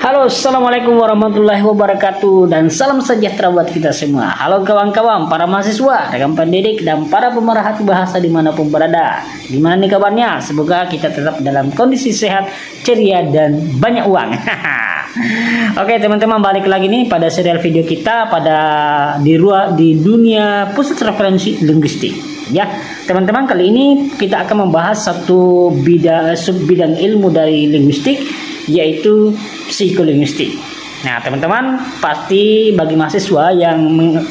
Halo, assalamualaikum warahmatullahi wabarakatuh, dan salam sejahtera buat kita semua. Halo kawan-kawan, para mahasiswa, rekan pendidik, dan para pemerhati bahasa dimanapun berada. Gimana nih kabarnya? Semoga kita tetap dalam kondisi sehat, ceria, dan banyak uang. Oke teman-teman, balik lagi nih pada serial video kita di dunia pusat referensi linguistik. Ya teman-teman, kali ini kita akan membahas satu sub bidang ilmu dari linguistik, yaitu psikolinguistik. Nah teman-teman, pasti bagi mahasiswa yang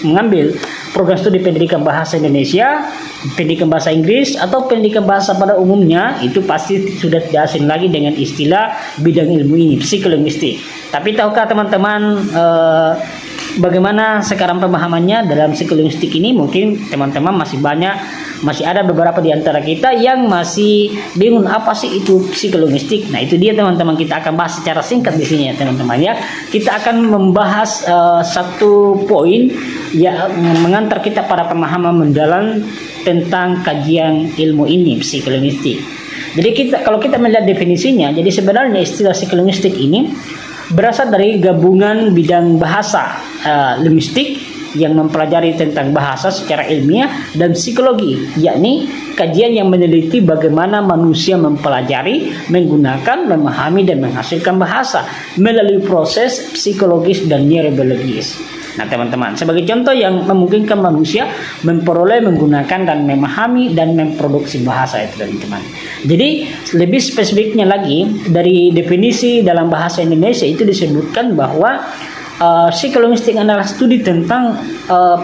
mengambil program studi pendidikan bahasa Indonesia, pendidikan bahasa Inggris, atau pendidikan bahasa pada umumnya, itu pasti sudah tidak asing lagi dengan istilah bidang ilmu ini, psikolinguistik. Tapi tahukah teman-teman bagaimana sekarang pemahamannya dalam psikolinguistik ini? Mungkin teman-teman masih ada beberapa di antara kita yang masih bingung apa sih itu psikolinguistik. Nah, itu dia teman-teman, kita akan bahas secara singkat di sini ya teman-teman ya. Kita akan membahas satu poin yang mengantar kita pada pemahaman mendalam tentang kajian ilmu ini, psikolinguistik. Jadi kalau kita melihat definisinya, jadi sebenarnya istilah psikolinguistik ini berasal dari gabungan bidang bahasa linguistik yang mempelajari tentang bahasa secara ilmiah dan psikologi, yakni kajian yang meneliti bagaimana manusia mempelajari, menggunakan, memahami, dan menghasilkan bahasa melalui proses psikologis dan neurobiologis. Nah teman-teman, sebagai contoh yang memungkinkan manusia memperoleh, menggunakan, dan memahami dan memproduksi bahasa itu teman-teman. Jadi lebih spesifiknya lagi, dari definisi dalam bahasa Indonesia itu disebutkan bahwa psikolinguistik adalah studi tentang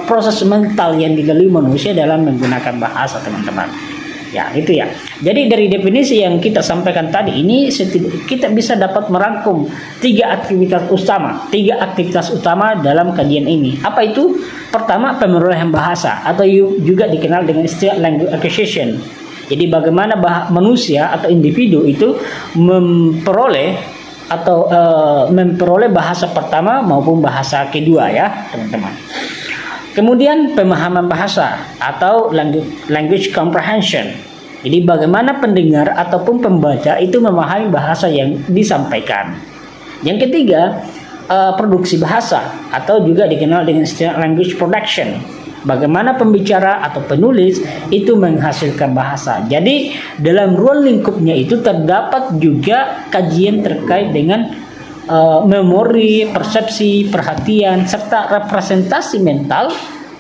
proses mental yang dilalui manusia dalam menggunakan bahasa teman-teman. Ya itu ya. Jadi dari definisi yang kita sampaikan tadi ini, kita bisa dapat merangkum tiga aktivitas utama dalam kajian ini. Apa itu? Pertama, pemerolehan bahasa atau juga dikenal dengan istilah language acquisition. Jadi bagaimana manusia atau individu itu memperoleh bahasa pertama maupun bahasa kedua ya teman-teman. Kemudian pemahaman bahasa atau language comprehension. Jadi bagaimana pendengar ataupun pembaca itu memahami bahasa yang disampaikan. Yang ketiga, produksi bahasa atau juga dikenal dengan istilah language production. Bagaimana pembicara atau penulis itu menghasilkan bahasa. Jadi dalam ruang lingkupnya itu terdapat juga kajian terkait dengan memori, persepsi, perhatian, serta representasi mental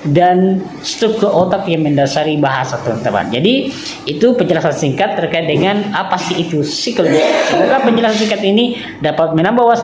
dan struktur otak yang mendasari bahasa teman-teman. Jadi itu penjelasan singkat terkait dengan apa sih itu psikologi. Semoga penjelasan singkat ini dapat menambah wawasan